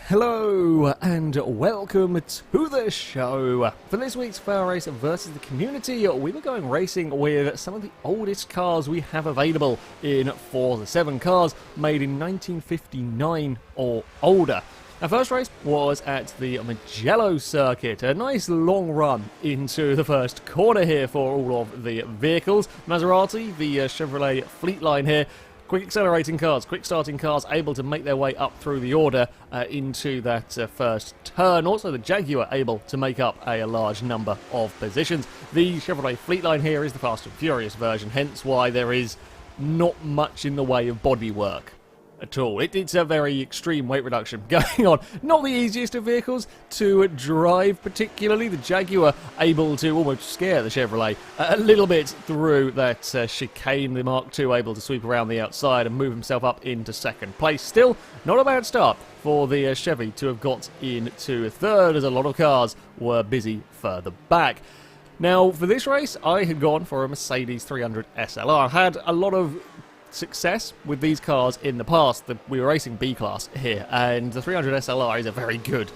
Hello and welcome to the show. For this week's Fair Race versus the community, we were going racing with some of the oldest cars we have available in Forza 7, cars made in 1959 or older. Our first race was at the Mugello circuit, a nice long run into the first corner here for all of the vehicles. Maserati, the Chevrolet Fleetline here. Quick accelerating cars, quick starting cars, able to make their way up through the order into that first turn. Also the Jaguar able to make up a large number of positions. The Chevrolet Fleetline here is the Fast and Furious version, hence why there is not much in the way of bodywork at all. It's a very extreme weight reduction going on. Not the easiest of vehicles to drive, particularly. The Jaguar able to almost scare the Chevrolet a little bit through that chicane. The Mark II able to sweep around the outside and move himself up into second place. Still, not a bad start for the Chevy to have got into third, as a lot of cars were busy further back. Now, for this race, I had gone for a Mercedes 300 SLR. I had a lot of success with these cars in the past. We were racing B-Class here, and the 300 SLR is a very good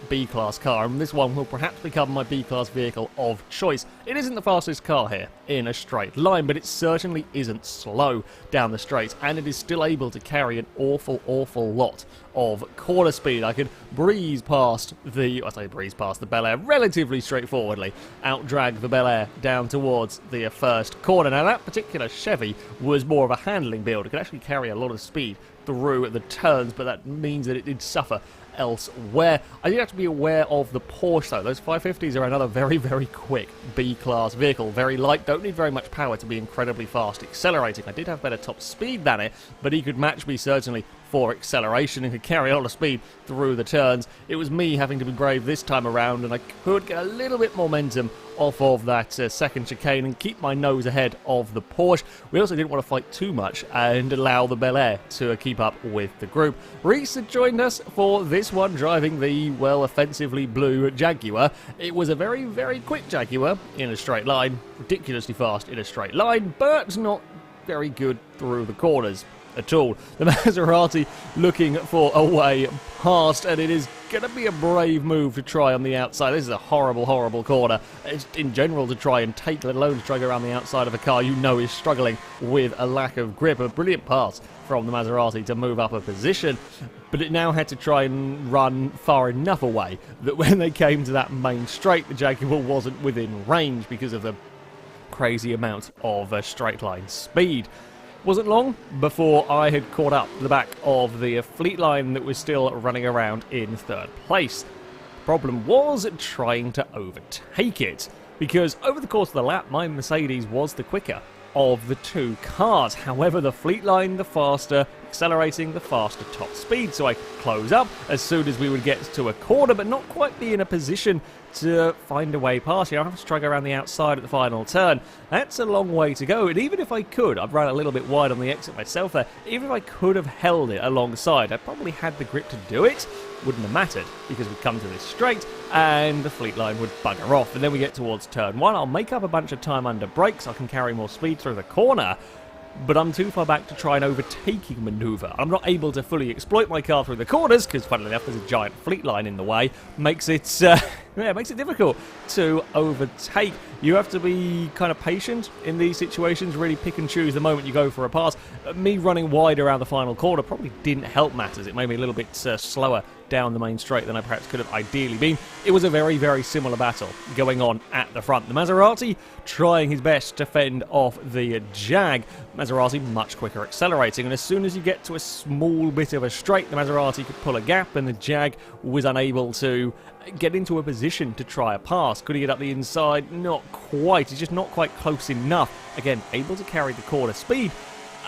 B-Class car, and this one will perhaps become my B-Class vehicle of choice. It isn't the fastest car here in a straight line, but it certainly isn't slow down the straight, and it is still able to carry an awful lot of corner speed. I could breeze past the Bel Air relatively straightforwardly, outdrag the Bel Air down towards the first corner. Now that particular Chevy was more of a handling build. It could actually carry a lot of speed through the turns, but that means that it did suffer elsewhere. I did have to be aware of the Porsche though. Those 550s are another very quick B-Class vehicle. Very light, don't need very much power to be incredibly fast accelerating. I did have better top speed than it, but he could match me certainly for acceleration and could carry a lot of speed through the turns. It was me having to be brave this time around, and I could get a little bit momentum off of that second chicane and keep my nose ahead of the Porsche. We also didn't want to fight too much and allow the Bel Air to keep up with the group. Reese had joined us for this one, driving the, well, offensively blue Jaguar. It was a very quick Jaguar in a straight line, ridiculously fast in a straight line, but not very good through the corners at all. The Maserati looking for a way past, and it is going to be a brave move to try on the outside. This is a horrible corner. It's in general to try and take, let alone to try to go around the outside of a car you know is struggling with a lack of grip. A brilliant pass from the Maserati to move up a position, but it now had to try and run far enough away that when they came to that main straight, the Jaguar wasn't within range because of the crazy amount of straight line speed. Wasn't long before I had caught up the back of the Fleetline that was still running around in third place. The problem was trying to overtake it, because over the course of the lap, my Mercedes was the quicker of the two cars. However, the Fleetline, the faster, accelerating the faster top speed, so I could close up as soon as we would get to a corner, but not quite be in a position to find a way past. I'll have to try to go around the outside at the final turn. That's a long way to go, and even if I could, I've run a little bit wide on the exit myself there, even if I could have held it alongside, I probably had the grip to do it. Wouldn't have mattered, because we'd come to this straight and the Fleetline would bugger off, and then we get towards turn one. I'll make up a bunch of time under brakes, I can carry more speed through the corner, but I'm too far back to try an overtaking manoeuvre. I'm not able to fully exploit my car through the corners, because funnily enough there's a giant Fleetline in the way. Makes it difficult to overtake. You have to be kind of patient in these situations, really pick and choose the moment you go for a pass. Me running wide around the final corner probably didn't help matters. It made me a little bit slower down the main straight than I perhaps could have ideally been. It was a very similar battle going on at the front. The Maserati trying his best to fend off the Jag. Maserati much quicker accelerating, and as soon as you get to a small bit of a straight, the Maserati could pull a gap, and the Jag was unable to get into a position to try a pass. Could he get up the inside? Not quite. He's just not quite close enough. Again, able to carry the corner speed,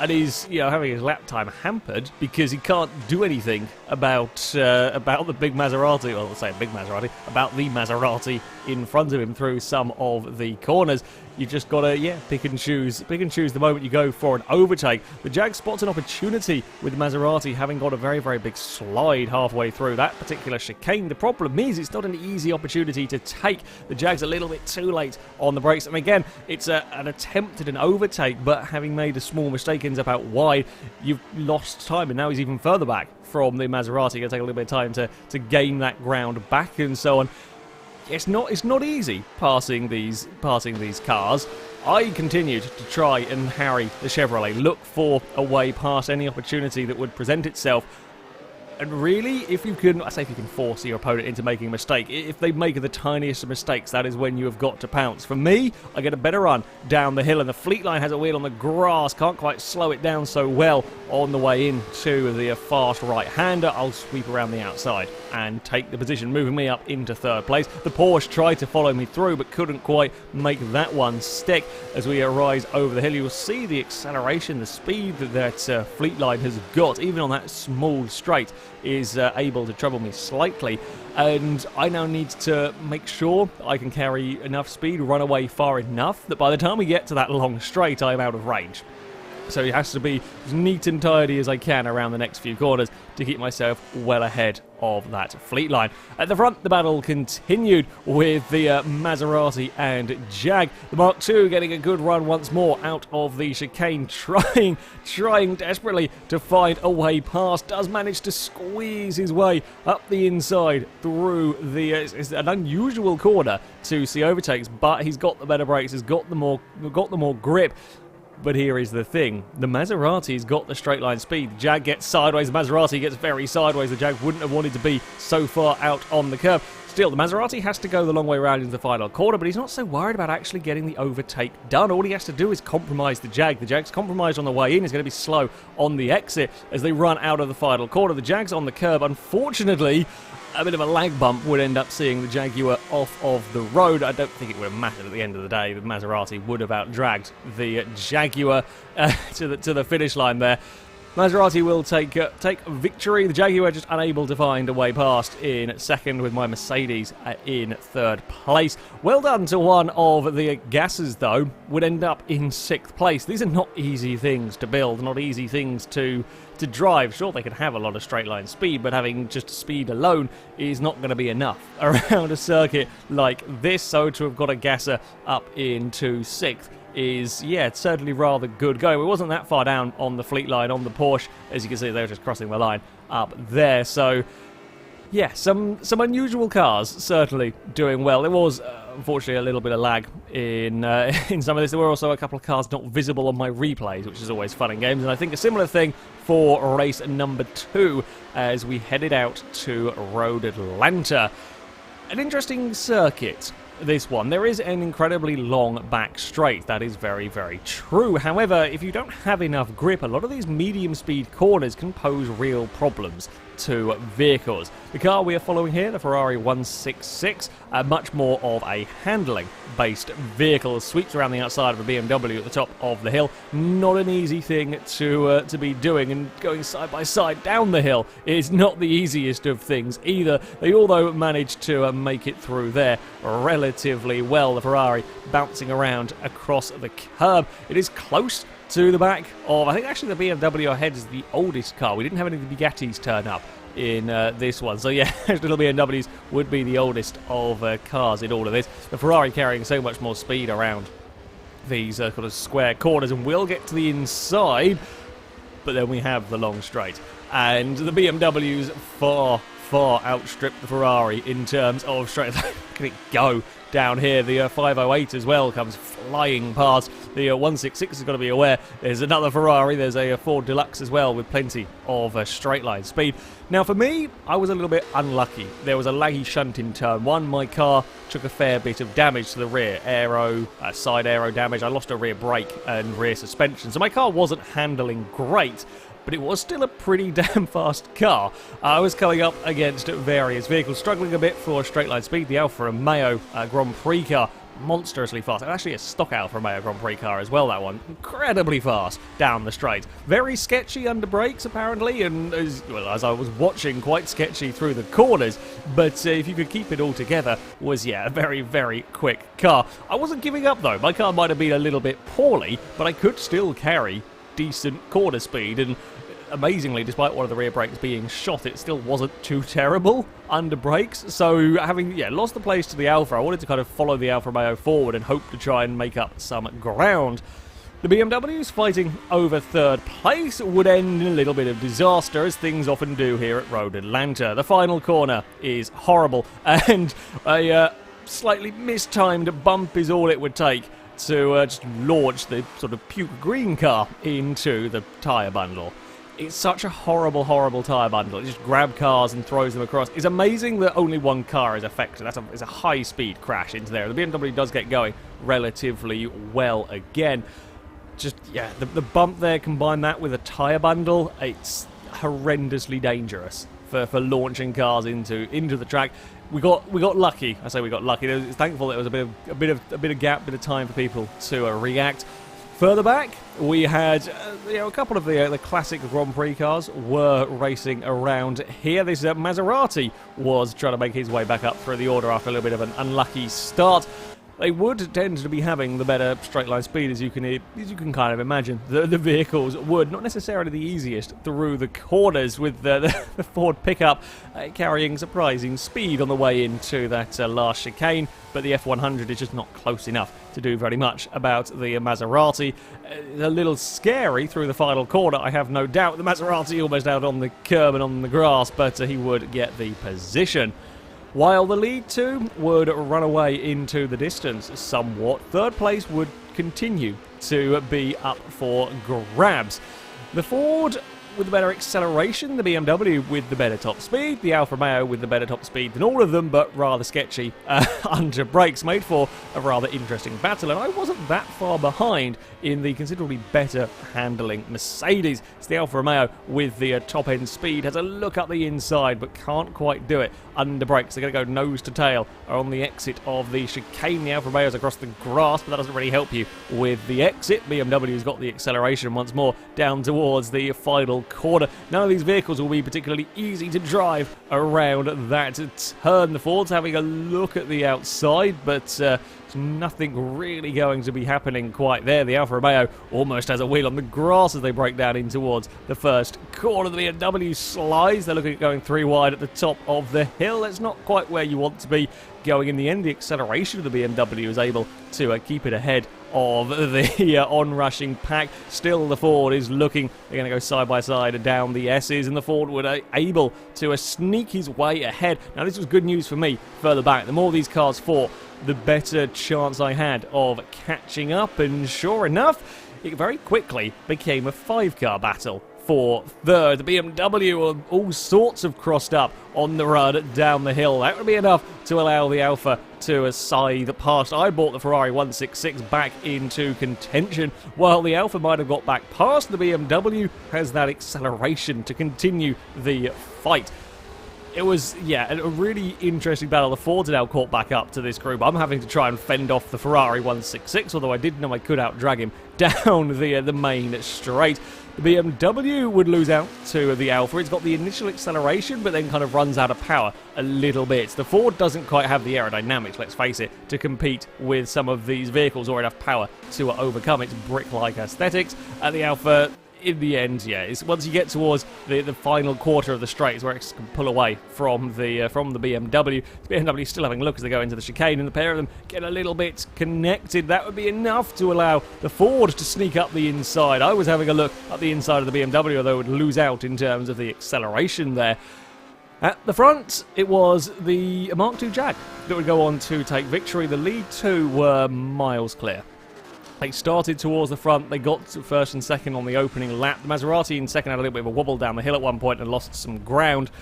and he's having his lap time hampered because he can't do anything about the big Maserati. Well, let's say big Maserati, about the Maserati in front of him through some of the corners. You've just got to, pick and choose the moment you go for an overtake. The Jag spots an opportunity with Maserati having got a very, very big slide halfway through that particular chicane. The problem is it's not an easy opportunity to take. The Jag's a little bit too late on the brakes. And again, it's an attempt at an overtake, but having made a small mistake ends up out wide. You've lost time, and now he's even further back from the Maserati. Going to take a little bit of time to gain that ground back and so on. It's not easy passing these cars. I continued to try and harry the Chevrolet, look for a way past any opportunity that would present itself. And really, if you can force your opponent into making a mistake, if they make the tiniest of mistakes, that is when you have got to pounce. For me, I get a better run down the hill, and the fleet line has a wheel on the grass, can't quite slow it down so well on the way into the fast right-hander. I'll sweep around the outside and take the position, moving me up into third place. The Porsche tried to follow me through, but couldn't quite make that one stick. As we rise over the hill, you'll see the acceleration, the speed that fleet line has got, even on that small straight, is able to trouble me slightly, and I now need to make sure I can carry enough speed, run away far enough that by the time we get to that long straight, I am out of range. So it has to be as neat and tidy as I can around the next few corners to keep myself well ahead of that fleet line. At the front, the battle continued with the Maserati and Jag. The Mark II getting a good run once more out of the chicane, trying desperately to find a way past. Does manage to squeeze his way up the inside through the... it's an unusual corner to see overtakes, but he's got the better brakes, he's got the more grip. But here is the thing. The Maserati's got the straight line speed. The Jag gets sideways. The Maserati gets very sideways. The Jag wouldn't have wanted to be so far out on the curb. Still, the Maserati has to go the long way around into the final corner, but he's not so worried about actually getting the overtake done. All he has to do is compromise the Jag. The Jag's compromised on the way in. He's going to be slow on the exit as they run out of the final corner. The Jag's on the curb. Unfortunately, a bit of a lag bump would end up seeing the Jaguar off of the road. I don't think it would have mattered at the end of the day. The Maserati would have outdragged the Jaguar to the finish line there. Maserati will take victory. The Jaguar just unable to find a way past in second, with my Mercedes in third place. Well done to one of the Gases, though, would end up in sixth place. These are not easy things to build, not easy things to drive. Sure, they can have a lot of straight line speed, but having just speed alone is not going to be enough around a circuit like this. So to have got a Gasser up into sixth is, it's certainly rather good going. It wasn't that far down on the fleet line on the Porsche. As you can see, they were just crossing the line up there. So, some unusual cars certainly doing well. There was, unfortunately, a little bit of lag in some of this. There were also a couple of cars not visible on my replays, which is always fun in games. And I think a similar thing for race number 2 as we headed out to Road Atlanta. An interesting circuit, this one. There is an incredibly long back straight. That is very, very true. However, if you don't have enough grip, a lot of these medium speed corners can pose real problems to vehicles. The car we are following here, the Ferrari 166, much more of a handling-based vehicle, sweeps around the outside of a BMW at the top of the hill. Not an easy thing to be doing, and going side by side down the hill is not the easiest of things either. They although managed to make it through there relatively well. The Ferrari bouncing around across the curb. It is close to the back of, I think actually the BMW ahead is the oldest car. We didn't have any of the Bugattis turn up in this one. So yeah, little BMWs would be the oldest of cars in all of this. The Ferrari carrying so much more speed around these sort of square corners, and we'll get to the inside, but then we have the long straight. And the BMWs far outstrip the Ferrari in terms of straight. Look at it go down here. The 508 as well comes flying past. The 166 has got to be aware there's another Ferrari. There's a Ford Deluxe as well with plenty of straight line speed. Now for me, I was a little bit unlucky. There was a laggy shunt in turn 1. My car took a fair bit of damage to the rear side aero damage. I lost a rear brake and rear suspension, so my car wasn't handling great, but it was still a pretty damn fast car. I was coming up against various vehicles, struggling a bit for straight line speed. The Alfa Romeo Grand Prix car monstrously fast. And actually a stock Alfa Romeo Grand Prix car as well, that one. Incredibly fast down the straight. Very sketchy under brakes, apparently, and as I was watching, quite sketchy through the corners. But if you could keep it all together, was, yeah, a very, very quick car. I wasn't giving up, though. My car might have been a little bit poorly, but I could still carry decent corner speed, and amazingly, despite one of the rear brakes being shot, it still wasn't too terrible under brakes. So having lost the place to the Alfa, I wanted to kind of follow the Alfa Romeo forward and hope to try and make up some ground. The BMWs fighting over third place would end in a little bit of disaster, as things often do here at Road Atlanta. The final corner is horrible, and a slightly mistimed bump is all it would take to just launch the sort of puke green car into the tyre bundle. It's such a horrible, horrible tyre bundle. It just grabs cars and throws them across. It's amazing that only one car is affected. It's a high-speed crash into there. The BMW does get going relatively well again. Just, yeah, the bump there, combine that with a tyre bundle, it's horrendously dangerous for launching cars into the track. We got lucky. I say we got lucky. It's thankful that there was a bit of gap, bit of time for people to react. Further back, we had a couple of the classic Grand Prix cars were racing around here. This Maserati was trying to make his way back up through the order after a little bit of an unlucky start. They would tend to be having the better straight line speed, as you can kind of imagine. The vehicles would, not necessarily the easiest through the corners, with the Ford pickup carrying surprising speed on the way into that last chicane, but the F100 is just not close enough to do very much about the Maserati. A little scary through the final corner, I have no doubt. The Maserati almost out on the curb and on the grass, but he would get the position. While the lead two would run away into the distance somewhat, third place would continue to be up for grabs. The Ford with the better acceleration, the BMW with the better top speed, the Alfa Romeo with the better top speed than all of them, but rather sketchy under brakes, made for a rather interesting battle, and I wasn't that far behind in the considerably better handling Mercedes. It's the Alfa Romeo with the top end speed, has a look up the inside, but can't quite do it under brakes. They're going to go nose to tail on the exit of the chicane. The Alfa Romeo's across the grass, but that doesn't really help you with the exit. BMW's got the acceleration once more down towards the final corner. None of these vehicles will be particularly easy to drive around that turn. The Ford's having a look at the outside, but nothing really going to be happening quite there. The Alfa Romeo almost has a wheel on the grass as they break down in towards the first corner. The BMW slides. They're looking at going three wide at the top of the hill. That's not quite where you want to be going in the end. The acceleration of the BMW is able to keep it ahead of the on-rushing pack. Still, the Ford is looking. They're going to go side by side down the S's, and the Ford were able to sneak his way ahead. Now, this was good news for me further back. The more these cars fought, the better chance I had of catching up, and sure enough, it very quickly became a five-car battle for third. The BMW all sorts of crossed up on the run down the hill. That would be enough to allow the Alfa to scythe past. I brought the Ferrari 166 back into contention, while the Alfa might have got back past. The BMW has that acceleration to continue the fight. It was, a really interesting battle. The Fords are now caught back up to this group. I'm having to try and fend off the Ferrari 166, although I did know I could out-drag him down the main straight. The BMW would lose out to the Alfa. It's got the initial acceleration, but then kind of runs out of power a little bit. The Ford doesn't quite have the aerodynamics, let's face it, to compete with some of these vehicles or enough power to overcome its brick-like aesthetics. And the Alfa, in the end, it's once you get towards the final quarter of the straight is where it can pull away from the BMW. The BMW still having a look as they go into the chicane, and the pair of them get a little bit connected. That would be enough to allow the Ford to sneak up the inside. I was having a look at the inside of the BMW, although it would lose out in terms of the acceleration there. At the front, it was the Mark II Jag that would go on to take victory. The lead two were miles clear. They started towards the front, they got to first and second on the opening lap. The Maserati in second had a little bit of a wobble down the hill at one point and lost some ground,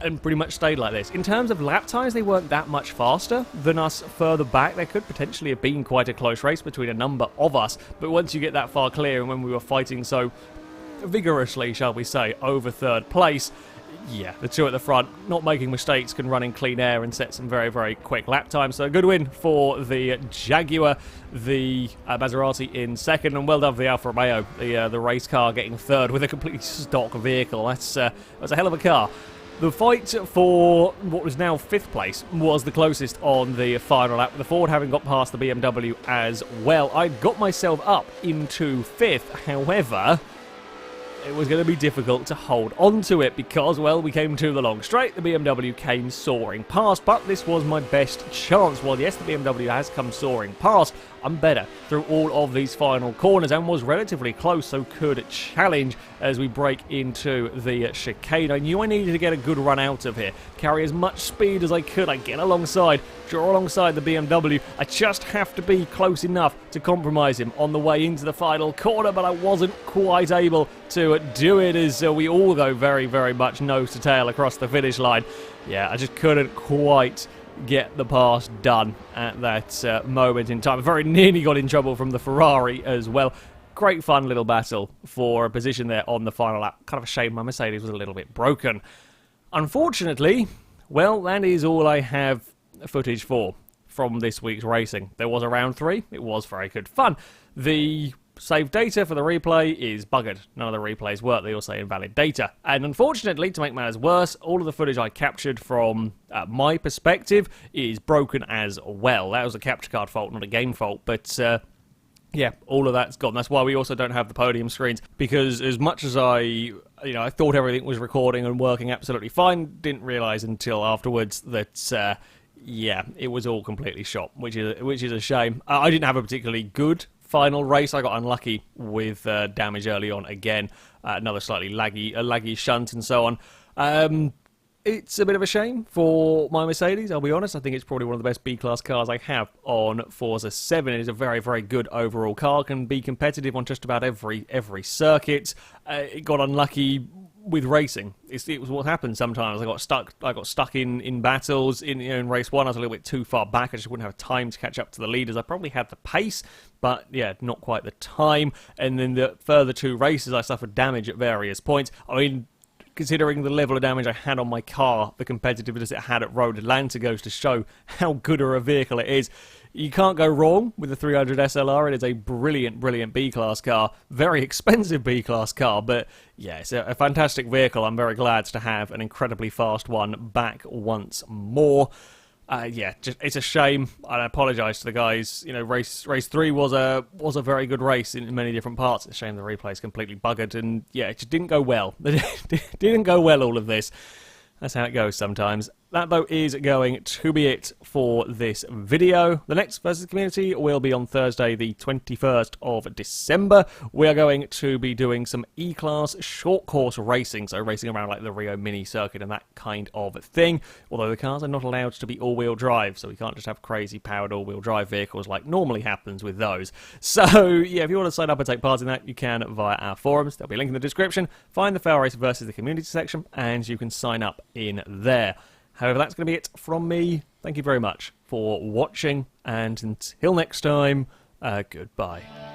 and pretty much stayed like this. In terms of lap times, they weren't that much faster than us further back. There could potentially have been quite a close race between a number of us, but once you get that far clear, and when we were fighting so vigorously, shall we say, over third place, yeah, the two at the front, not making mistakes, can run in clean air and set some very, very quick lap times. So a good win for the Jaguar, the Maserati in second, and well done for the Alfa Romeo, the race car, getting third with a completely stock vehicle. That's a hell of a car. The fight for what was now 5th place was the closest on the final lap, with the Ford having got past the BMW as well. I got myself up into 5th, however, it was going to be difficult to hold on to it because, well, we came to the long straight, the BMW came soaring past, but this was my best chance. While yes, the BMW has come soaring past, I'm better through all of these final corners and was relatively close, so could challenge as we break into the chicane. I knew I needed to get a good run out of here, carry as much speed as I could. I get alongside, draw alongside the BMW. I just have to be close enough to compromise him on the way into the final corner, but I wasn't quite able to do it as we all go very, very much nose to tail across the finish line. Yeah, I just couldn't quite get the pass done at that moment in time. I very nearly got in trouble from the Ferrari as well. Great fun little battle for a position there on the final lap. Kind of a shame my Mercedes was a little bit broken. Unfortunately, well, that is all I have footage for from this week's racing. There was a round 3. It was very good fun. The saved data for the replay is buggered. None of the replays work. They all say invalid data. And unfortunately, to make matters worse, all of the footage I captured from my perspective is broken as well. That was a capture card fault, not a game fault. But yeah, all of that's gone. That's why we also don't have the podium screens, because as much as I thought everything was recording and working absolutely fine, didn't realise until afterwards that yeah, it was all completely shot, which is a shame. I didn't have a particularly good final race. I got unlucky with damage early on again, another slightly laggy shunt and so on. It's a bit of a shame for my Mercedes, I'll be honest. I think it's probably one of the best B-Class cars I have on Forza 7. It is a very, very good overall car, can be competitive on just about every circuit. It got unlucky with racing. It was what happened sometimes. I got stuck in battles. In race 1, I was a little bit too far back. I just wouldn't have time to catch up to the leaders. I probably had the pace, but yeah, not quite the time. And then the further 2 races, I suffered damage at various points. I mean, considering the level of damage I had on my car, the competitiveness it had at Road Atlanta goes to show how good a vehicle it is. You can't go wrong with the 300 SLR. It is a brilliant, brilliant B-Class car. Very expensive B-Class car, but yeah, it's a fantastic vehicle. I'm very glad to have an incredibly fast one back once more. Yeah, it's a shame. I apologise to the guys. Race 3 was a very good race in many different parts. It's a shame the replay is completely buggered, and yeah, it just didn't go well. It didn't go well, all of this. That's how it goes sometimes. That, though, is going to be it for this video. The next Versus Community will be on Thursday, the 21st of December. We are going to be doing some E-Class short course racing, so racing around like the Rio Mini circuit and that kind of thing. Although the cars are not allowed to be all-wheel drive, so we can't just have crazy powered all-wheel drive vehicles like normally happens with those. So, yeah, if you want to sign up and take part in that, you can via our forums. There'll be a link in the description. Find the Fail Race Versus the Community section, and you can sign up in there. However, that's going to be it from me. Thank you very much for watching, and until next time, goodbye.